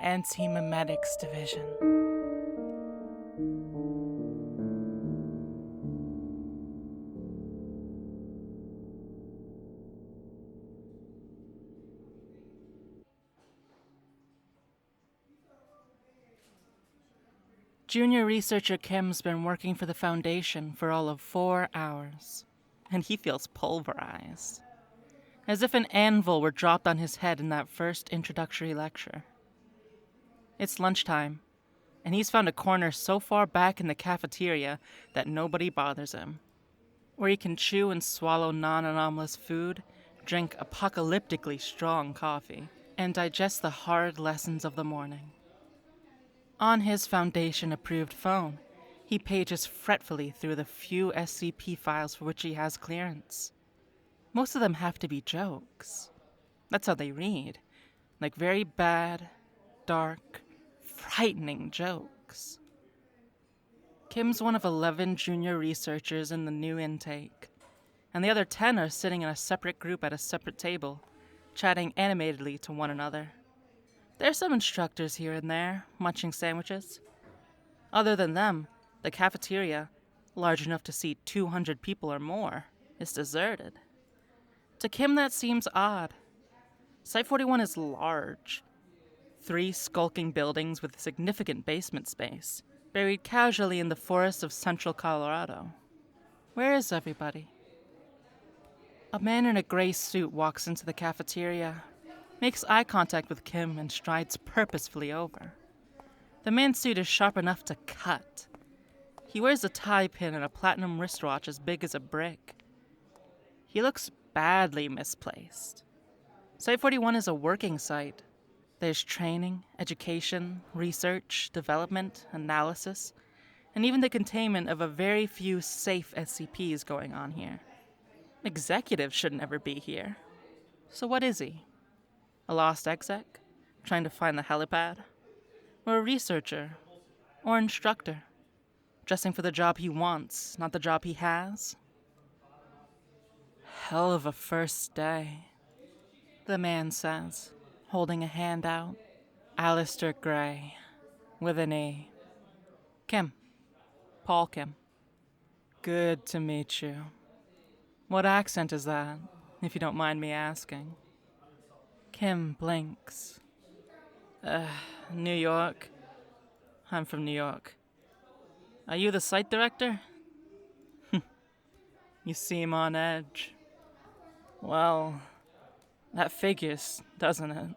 Antimemetics Division. Junior researcher Kim's been working for the Foundation for all of 4 hours, and he feels pulverized, as if an anvil were dropped on his head in that first introductory lecture. It's lunchtime, and he's found a corner so far back in the cafeteria that nobody bothers him, where he can chew and swallow non-anomalous food, drink apocalyptically strong coffee, and digest the hard lessons of the morning. On his Foundation-approved phone, he pages fretfully through the few SCP files for which he has clearance. Most of them have to be jokes. That's how they read, like very bad, dark, frightening jokes. Kim's one of 11 junior researchers in the new intake, and the other 10 are sitting in a separate group at a separate table, chatting animatedly to one another. There's some instructors here and there, munching sandwiches. Other than them, the cafeteria, large enough to seat 200 people or more, is deserted. To Kim, that seems odd. Site 41 is large. 3 skulking buildings with significant basement space, buried casually in the forests of central Colorado. Where is everybody? A man in a gray suit walks into the cafeteria, makes eye contact with Kim, and strides purposefully over. The man's suit is sharp enough to cut. He wears a tie pin and a platinum wristwatch as big as a brick. He looks badly misplaced. Site 41 is a working site. There's training, education, research, development, analysis, and even the containment of a very few safe SCPs going on here. Executives should never be here. So what is he? A lost exec, trying to find the helipad? Or a researcher? Or instructor? Dressing for the job he wants, not the job he has? Hell of a first day, the man says, holding a hand out. Alistair Gray, with an E. Kim. Paul Kim. Good to meet you. What accent is that, if you don't mind me asking? Kim blinks. New York. I'm from New York. Are you the site director? You seem on edge. Well, that figures, doesn't it?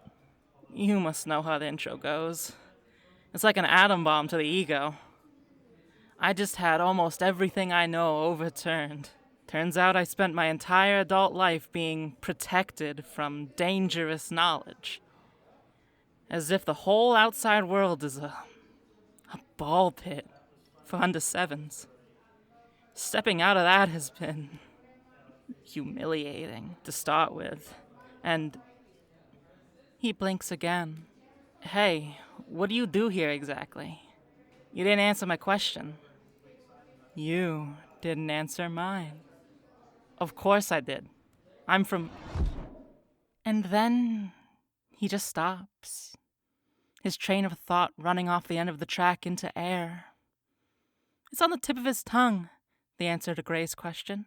You must know how the intro goes. It's like an atom bomb to the ego. I just had almost everything I know overturned. Turns out I spent my entire adult life being protected from dangerous knowledge. As if the whole outside world is a ball pit for under sevens. Stepping out of that has been humiliating to start with. And he blinks again. Hey, what do you do here exactly? You didn't answer my question. You didn't answer mine. Of course I did. I'm from... And then he just stops. His train of thought running off the end of the track into air. It's on the tip of his tongue, the answer to Gray's question.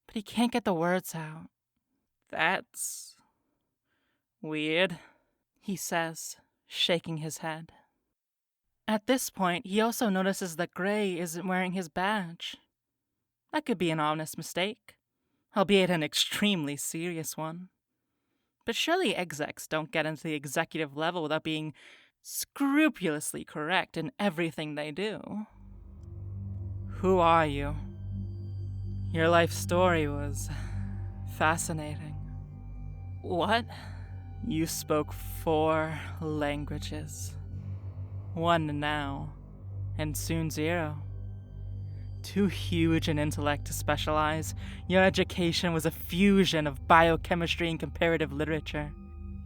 But he can't get the words out. That's weird, he says, shaking his head. At this point, he also notices that Gray isn't wearing his badge. That could be an honest mistake, albeit an extremely serious one. But surely execs don't get into the executive level without being scrupulously correct in everything they do. Who are you? Your life story was fascinating. What? You spoke 4 languages. 1 now, and soon 0. Too huge an intellect to specialize, your education was a fusion of biochemistry and comparative literature.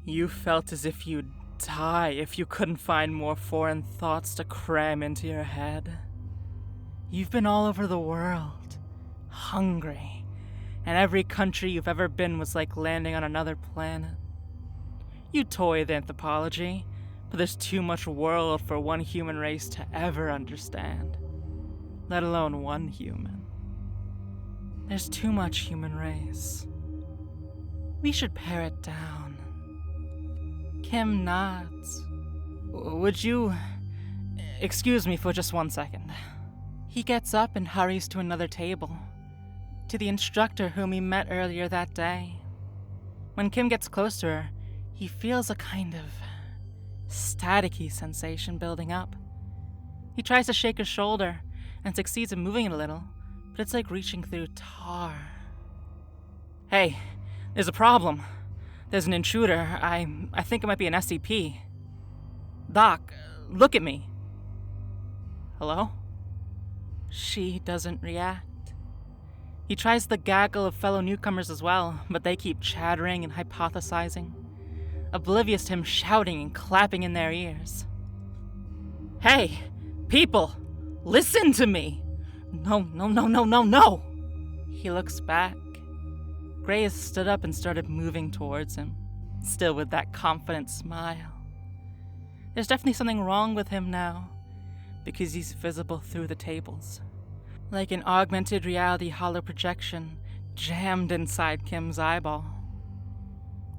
You felt as if you'd die if you couldn't find more foreign thoughts to cram into your head. You've been all over the world, hungry, and every country you've ever been was like landing on another planet. You toy with anthropology, But there's too much world for one human race to ever understand, let alone one human. There's too much human race. We should pare it down. Kim nods. Would you excuse me for just 1 second? He gets up and hurries to another table, to the instructor whom he met earlier that day. When Kim gets close to her, he feels a kind of staticky sensation building up. He tries to shake her shoulder and succeeds in moving it a little, but it's like reaching through tar. Hey, there's a problem. There's an intruder. I think it might be an SCP. Doc, look at me. Hello? She doesn't react. He tries the gaggle of fellow newcomers as well, but they keep chattering and hypothesizing, oblivious to him shouting and clapping in their ears. Hey, people, listen to me! No. He looks back. Gray has stood up and started moving towards him, still with that confident smile. There's definitely something wrong with him now, because he's visible through the tables, like an augmented reality hollow projection jammed inside Kim's eyeball.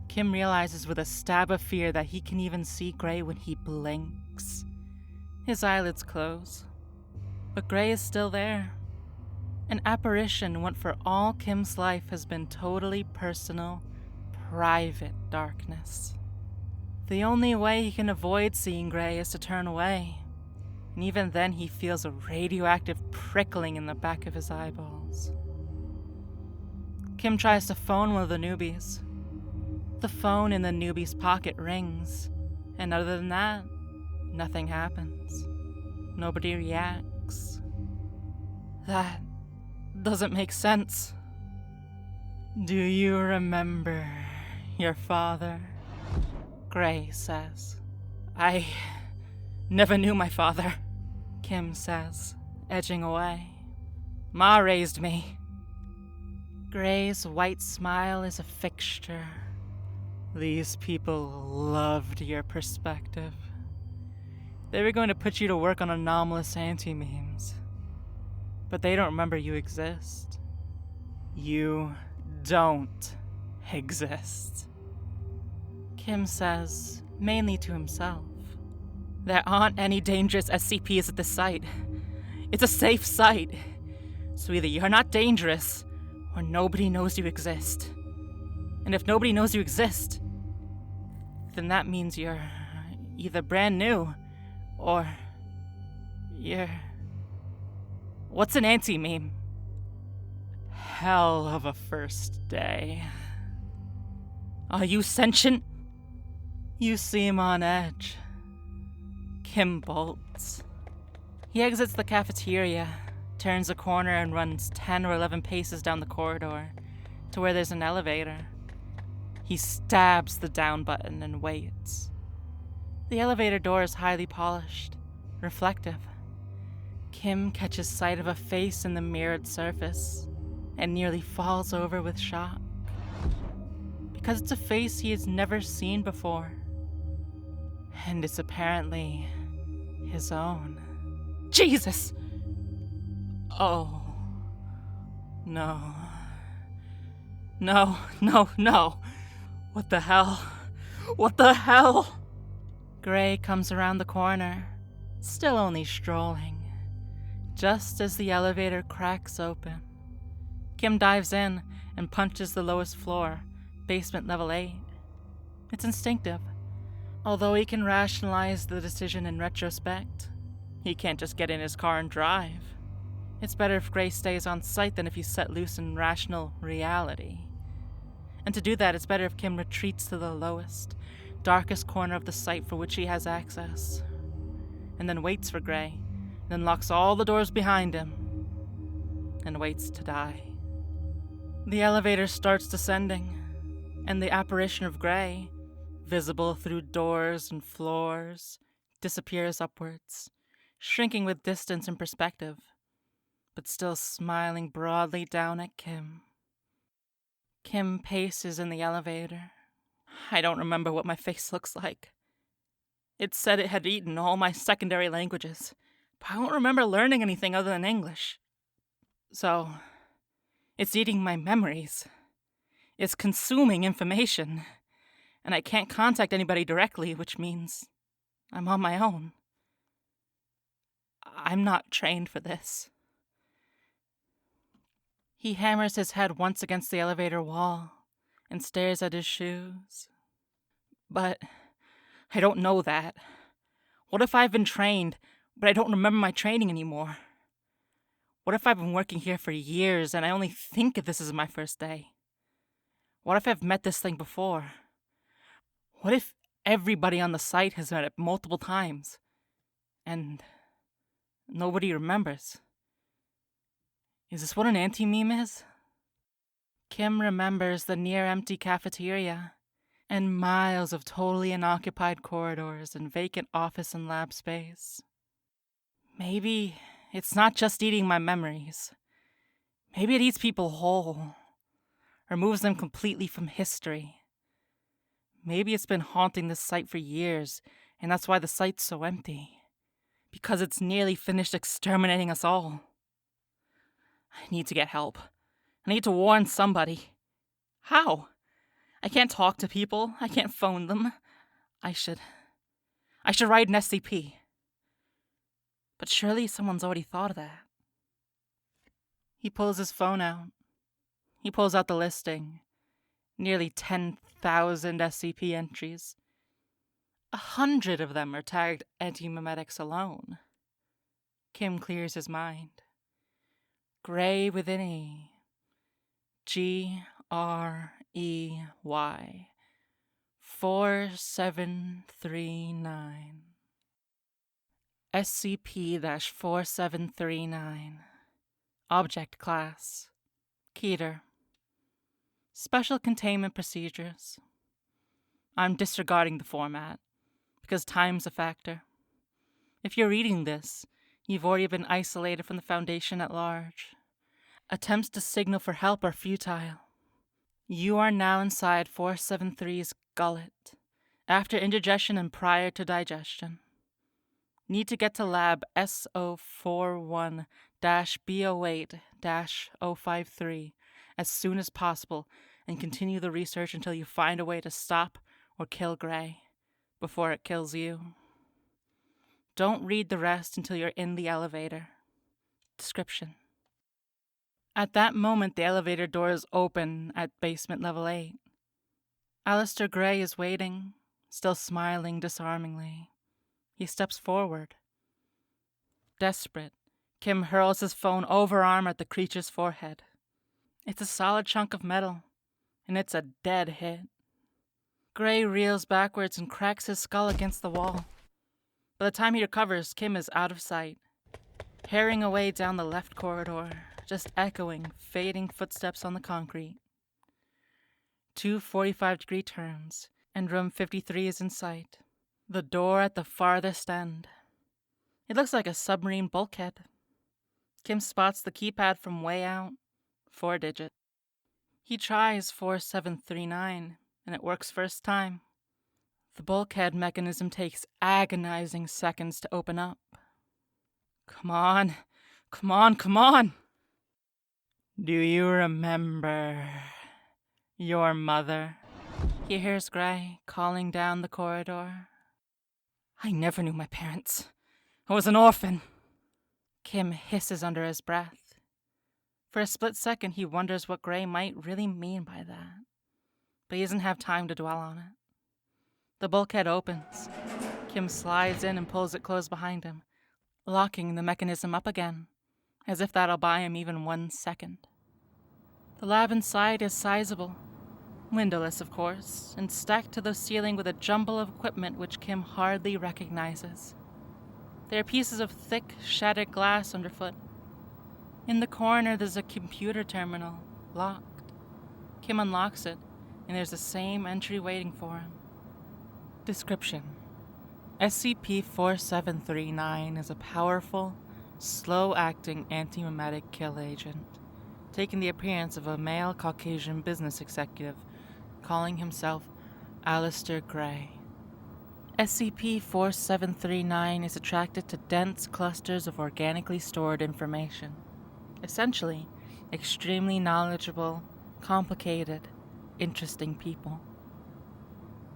Kim realizes with a stab of fear that he can even see Gray when he blinks. His eyelids close, but Gray is still there. An apparition what for all Kim's life has been totally personal, private darkness. The only way he can avoid seeing Gray is to turn away, and even then he feels a radioactive prickling in the back of his eyeballs. Kim tries to phone one of the newbies. The phone in the newbie's pocket rings, and other than that, nothing happens. Nobody reacts. That doesn't make sense. Do you remember your father? Gray says. I never knew my father, Kim says, edging away. Ma raised me. Gray's white smile is a fixture. These people loved your perspective. They were going to put you to work on anomalous anti-memes. But they don't remember you exist. You don't exist. Kim says, mainly to himself, there aren't any dangerous SCPs at this site. It's a safe site. So either you're not dangerous, or nobody knows you exist. And if nobody knows you exist, then that means you're either brand new, or you're... What's an anti-meme? Hell of a first day. Are you sentient? You seem on edge. Kim bolts. He exits the cafeteria, turns a corner and runs 10 or 11 paces down the corridor to where there's an elevator. He stabs the down button and waits. The elevator door is highly polished, reflective. Kim catches sight of a face in the mirrored surface and nearly falls over with shock. Because it's a face he has never seen before. And it's apparently his own. Jesus! Oh. No. No. What the hell? What the hell? Gray comes around the corner, still only strolling, just as the elevator cracks open. Kim dives in and punches the lowest floor, basement level 8. It's instinctive. Although he can rationalize the decision in retrospect, he can't just get in his car and drive. It's better if Gray stays on site than if he's set loose in rational reality. And to do that, it's better if Kim retreats to the lowest, darkest corner of the site for which he has access, and then waits for Gray, then locks all the doors behind him, and waits to die. The elevator starts descending, and the apparition of Gray, visible through doors and floors, disappears upwards, shrinking with distance and perspective, but still smiling broadly down at Kim. Kim paces in the elevator. I don't remember what my face looks like. It said it had eaten all my secondary languages, but I don't remember learning anything other than English. So, it's eating my memories. It's consuming information, and I can't contact anybody directly, which means I'm on my own. I'm not trained for this. He hammers his head once against the elevator wall and stares at his shoes. But I don't know that. What if I've been trained, but I don't remember my training anymore? What if I've been working here for years and I only think this is my first day? What if I've met this thing before? What if everybody on the site has met it multiple times and nobody remembers? Is this what an anti-meme is? Kim remembers the near-empty cafeteria and miles of totally unoccupied corridors and vacant office and lab space. Maybe it's not just eating my memories. Maybe it eats people whole, removes them completely from history. Maybe it's been haunting this site for years, and that's why the site's so empty. Because it's nearly finished exterminating us all. I need to get help. I need to warn somebody. How? I can't talk to people. I can't phone them. I should write an SCP. But surely someone's already thought of that. He pulls his phone out. He pulls out the listing. Nearly 10,000 SCP entries. 100 of them are tagged antimemetics alone. Kim clears his mind. Gray with an E. Grey. 4739. SCP-4739. Object Class. Keter. Special Containment Procedures. I'm disregarding the format, because time's a factor. If you're reading this, you've already been isolated from the Foundation at large. Attempts to signal for help are futile. You are now inside 473's gullet, after indigestion and prior to digestion. Need to get to lab SO41-B08-053 as soon as possible and continue the research until you find a way to stop or kill Gray before it kills you. Don't read the rest until you're in the elevator. Description. At that moment, the elevator doors open at basement level 8. Alistair Gray is waiting, still smiling disarmingly. He steps forward. Desperate, Kim hurls his phone overarm at the creature's forehead. It's a solid chunk of metal, and it's a dead hit. Gray reels backwards and cracks his skull against the wall. By the time he recovers, Kim is out of sight, herring away down the left corridor, just echoing fading footsteps on the concrete. 2 45-degree turns, and room 53 is in sight. The door at the farthest end. It looks like a submarine bulkhead. Kim spots the keypad from way out. 4-digit. He tries 4739, and it works first time. The bulkhead mechanism takes agonizing seconds to open up. Come on, come on, come on! Do you remember your mother? He hears Gray calling down the corridor. I never knew my parents. I was an orphan. Kim hisses under his breath. For a split second, he wonders what Gray might really mean by that. But he doesn't have time to dwell on it. The bulkhead opens. Kim slides in and pulls it closed behind him, locking the mechanism up again, as if that'll buy him even 1 second. The lab inside is sizable, windowless of course, and stacked to the ceiling with a jumble of equipment which Kim hardly recognizes. There are pieces of thick, shattered glass underfoot. In the corner there's a computer terminal, locked. Kim unlocks it, and there's the same entry waiting for him. Description. SCP-4739 is a powerful, slow-acting antimemetic kill agent, taking the appearance of a male Caucasian business executive calling himself Alistair Gray. SCP-4739 is attracted to dense clusters of organically stored information. Essentially, extremely knowledgeable, complicated, interesting people.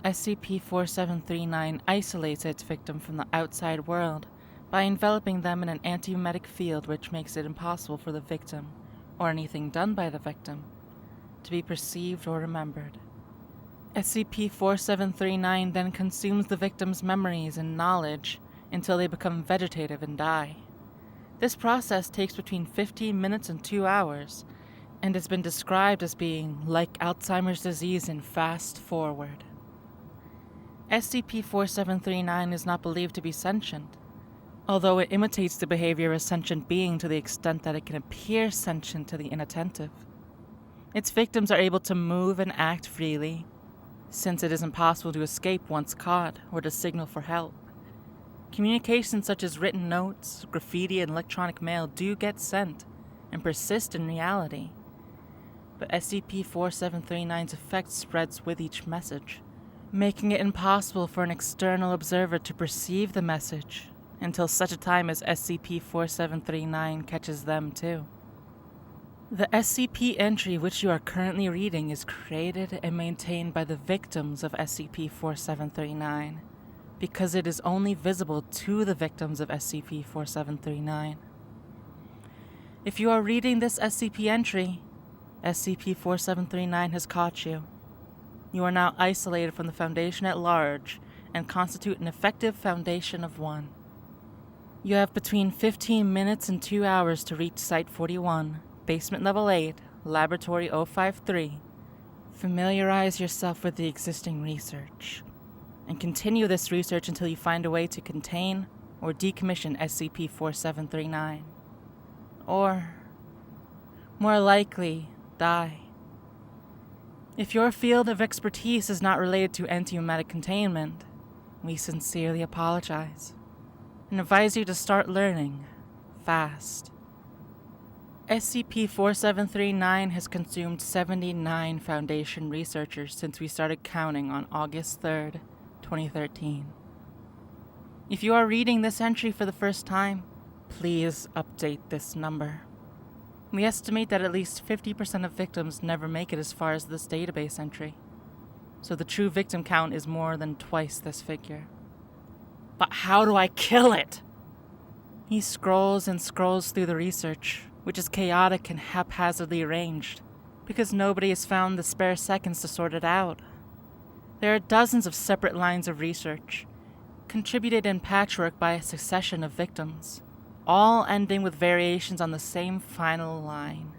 SCP-4739 isolates its victim from the outside world by enveloping them in an antimemetic field which makes it impossible for the victim, or anything done by the victim, to be perceived or remembered. SCP-4739 then consumes the victim's memories and knowledge until they become vegetative and die. This process takes between 15 minutes and 2 hours, and has been described as being like Alzheimer's disease in fast forward. SCP-4739 is not believed to be sentient, although it imitates the behavior of a sentient being to the extent that it can appear sentient to the inattentive. Its victims are able to move and act freely, since it is impossible to escape once caught or to signal for help. Communications such as written notes, graffiti, and electronic mail do get sent and persist in reality, but SCP-4739's effect spreads with each message, making it impossible for an external observer to perceive the message until such a time as SCP-4739 catches them too. The SCP entry which you are currently reading is created and maintained by the victims of SCP-4739, because it is only visible to the victims of SCP-4739. If you are reading this SCP entry, SCP-4739 has caught you. You are now isolated from the Foundation at large and constitute an effective Foundation of one. You have between 15 minutes and 2 hours to reach Site-41, Basement Level 8, Laboratory 053. Familiarize yourself with the existing research, and continue this research until you find a way to contain or decommission SCP-4739. Or, more likely, die. If your field of expertise is not related to antimemetic containment, we sincerely apologize, and advise you to start learning fast. SCP-4739 has consumed 79 Foundation researchers since we started counting on August 3rd, 2013. If you are reading this entry for the first time, please update this number. We estimate that at least 50% of victims never make it as far as this database entry, so the true victim count is more than twice this figure. But how do I kill it? He scrolls and scrolls through the research, which is chaotic and haphazardly arranged, because nobody has found the spare seconds to sort it out. There are dozens of separate lines of research, contributed in patchwork by a succession of victims, all ending with variations on the same final line.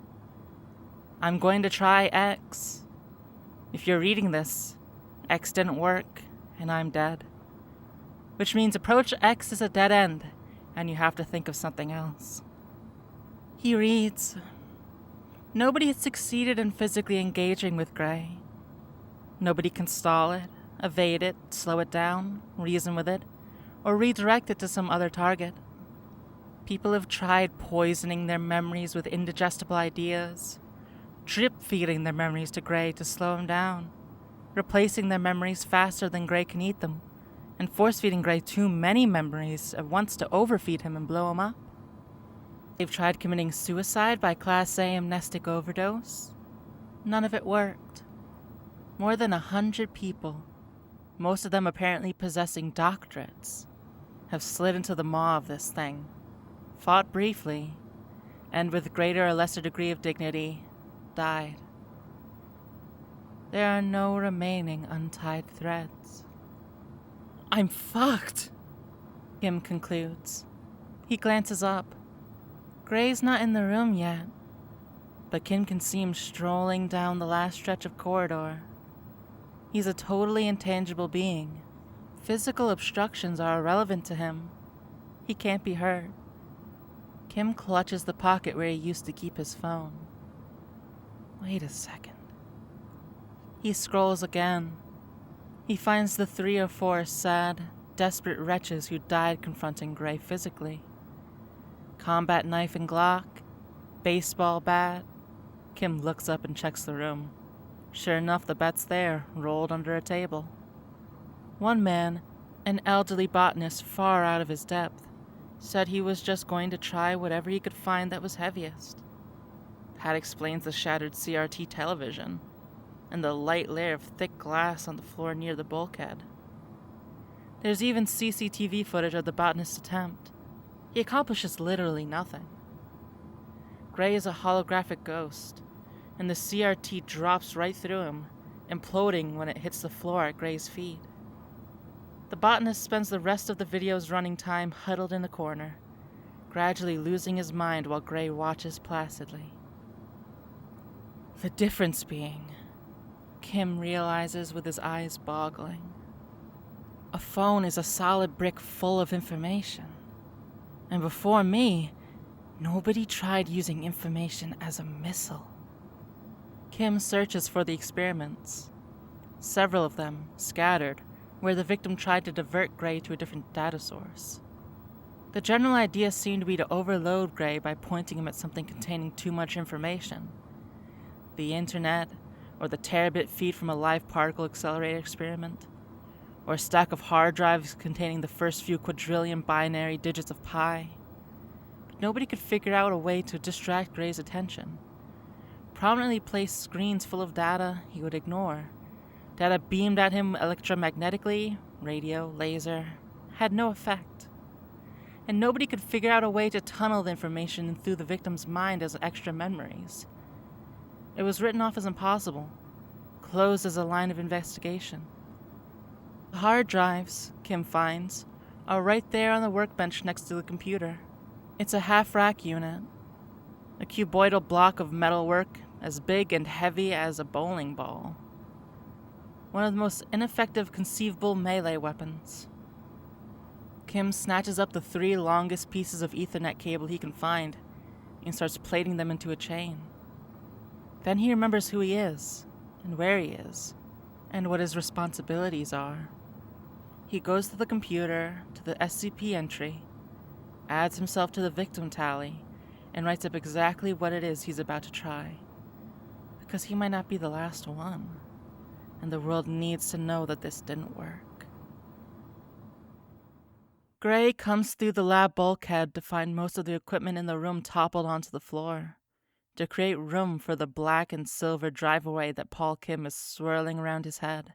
I'm going to try X. If you're reading this, X didn't work, and I'm dead. Which means approach X is a dead end, and you have to think of something else. He reads, nobody has succeeded in physically engaging with Gray. Nobody can stall it, evade it, slow it down, reason with it, or redirect it to some other target. People have tried poisoning their memories with indigestible ideas, drip-feeding their memories to Gray to slow him down, replacing their memories faster than Gray can eat them, and force-feeding Gray too many memories at once to overfeed him and blow him up. They've tried committing suicide by Class A amnestic overdose. None of it worked. More than 100 people, most of them apparently possessing doctorates, have slid into the maw of this thing, fought briefly, and with greater or lesser degree of dignity, died. There are no remaining untied threads. I'm fucked, Kim concludes. He glances up. Gray's not in the room yet, but Kim can see him strolling down the last stretch of corridor. He's a totally intangible being. Physical obstructions are irrelevant to him. He can't be hurt. Kim clutches the pocket where he used to keep his phone. Wait a second. He scrolls again. He finds the 3 or 4 sad, desperate wretches who died confronting Gray physically. Combat knife and Glock, baseball bat. Kim looks up and checks the room. Sure enough, the bat's there, rolled under a table. One man, An elderly botanist far out of his depth said he was just going to try whatever he could find that was heaviest. That explains the shattered CRT television and the light layer of thick glass on the floor near the bulkhead. There's even CCTV footage of the botanist's attempt. He accomplishes literally nothing. Gray is a holographic ghost, and the CRT drops right through him, imploding when it hits the floor at Gray's feet. The botanist spends the rest of the video's running time huddled in the corner, gradually losing his mind while Gray watches placidly. The difference being, Kim realizes with his eyes boggling, a phone is a solid brick full of information. And before me, nobody tried using information as a missile. Kim searches for the experiments, several of them scattered, where the victim tried to divert Gray to a different data source. The general idea seemed to be to overload Gray by pointing him at something containing too much information. The internet, or the terabit feed from a live particle accelerator experiment, or a stack of hard drives containing the first few quadrillion binary digits of pi. But nobody could figure out a way to distract Gray's attention. Prominently placed screens full of data he would ignore. Data beamed at him electromagnetically, radio, laser, had no effect. And nobody could figure out a way to tunnel the information through the victim's mind as extra memories. It was written off as impossible, closed as a line of investigation. The hard drives, Kim finds, are right there on the workbench next to the computer. It's a half-rack unit, a cuboidal block of metalwork as big and heavy as a bowling ball. One of the most ineffective conceivable melee weapons. Kim snatches up the 3 longest pieces of Ethernet cable he can find and starts plaiting them into a chain. Then he remembers who he is, and where he is, and what his responsibilities are. He goes to the computer, to the SCP entry, adds himself to the victim tally, and writes up exactly what it is he's about to try. Because he might not be the last one, and the world needs to know that this didn't work. Gray comes through the lab bulkhead to find most of the equipment in the room toppled onto the floor, to create room for the black and silver drive-away that Paul Kim is swirling around his head,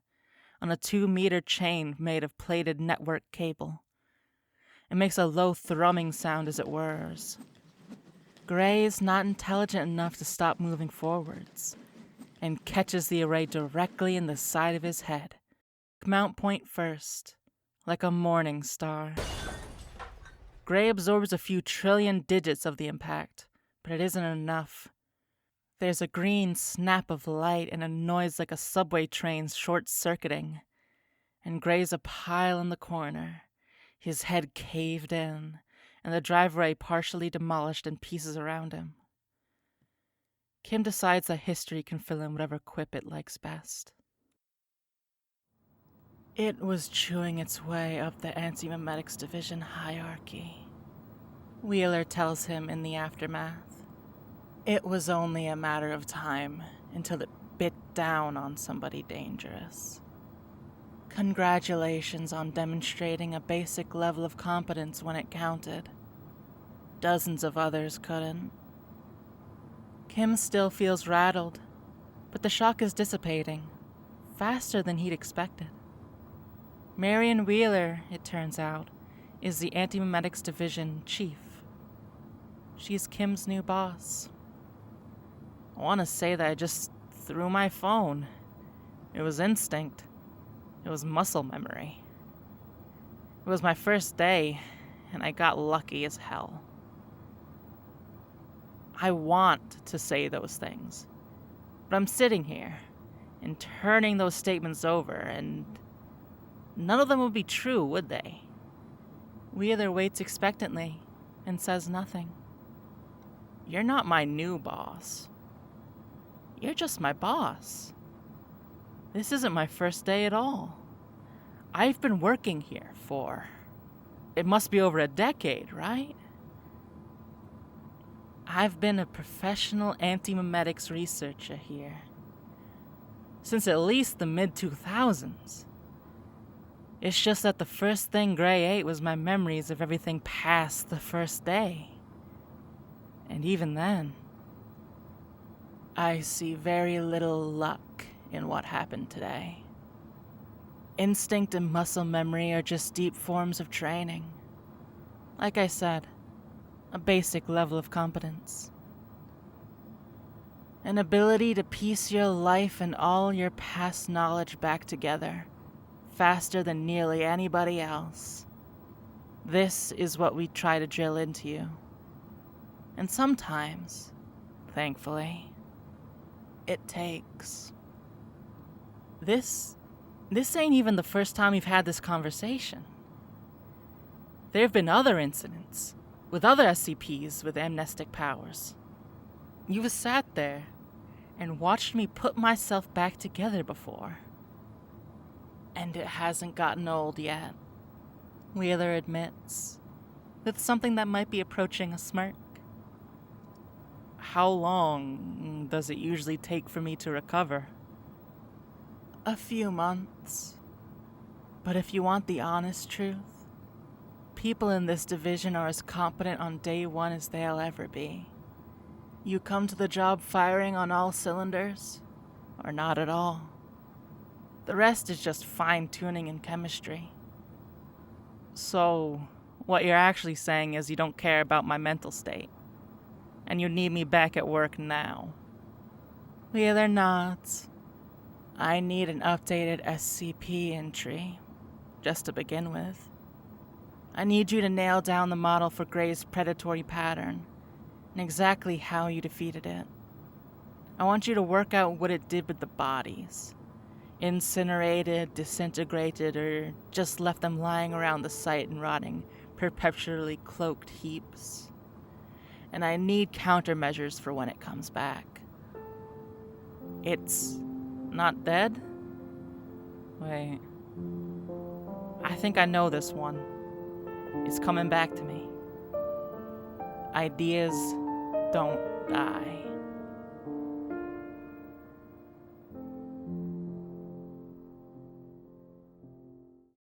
on a 2-meter chain made of plated network cable. It makes a low thrumming sound as it whirs. Gray is not intelligent enough to stop moving forwards, and catches the array directly in the side of his head, mount point first, like a morning star. Gray absorbs a few trillion digits of the impact, but it isn't enough. There's a green snap of light and a noise like a subway train short-circuiting, and Gray's a pile in the corner, his head caved in, and the driveway partially demolished in pieces around him. Kim decides that history can fill in whatever quip it likes best. It was chewing its way up the antimemetics division hierarchy. Wheeler tells him in the aftermath. It was only a matter of time until it bit down on somebody dangerous. Congratulations on demonstrating a basic level of competence when it counted. Dozens of others couldn't. Kim still feels rattled, but the shock is dissipating, faster than he'd expected. Marion Wheeler, it turns out, is the Antimemetics Division chief. She's Kim's new boss. I want to say that I just threw my phone. It was instinct. It was muscle memory. It was my first day, and I got lucky as hell. I want to say those things, but I'm sitting here and turning those statements over, and none of them would be true, would they? Wheeler waits expectantly and says nothing. You're not my new boss. You're just my boss. This isn't my first day at all. I've been working here for... it must be over a decade, right? I've been a professional antimemetics researcher here since at least the mid-2000s. It's just that the first thing Gray ate was my memories of everything past the first day. And even then, I see very little luck in what happened today. Instinct and muscle memory are just deep forms of training. Like I said, a basic level of competence. An ability to piece your life and all your past knowledge back together, faster than nearly anybody else. This is what we try to drill into you. And sometimes, thankfully, it takes. This ain't even the first time we've had this conversation. There have been other incidents, with other SCPs with amnestic powers. You've sat there and watched me put myself back together before. And it hasn't gotten old yet, Wheeler admits, with something that might be approaching a smirk. How long does it usually take for me to recover? A few months. But if you want the honest truth, people in this division are as competent on day one as they'll ever be. You come to the job firing on all cylinders, or not at all. The rest is just fine-tuning and chemistry. So, what you're actually saying is you don't care about my mental state, and you need me back at work now. Wheeler nods. I need an updated SCP entry, just to begin with. I need you to nail down the model for Gray's predatory pattern, and exactly how you defeated it. I want you to work out what it did with the bodies. Incinerated, disintegrated, or just left them lying around the site and rotting, perpetually cloaked heaps. And I need countermeasures for when it comes back. It's not dead? Wait. I think I know this one. It's coming back to me. Ideas don't die.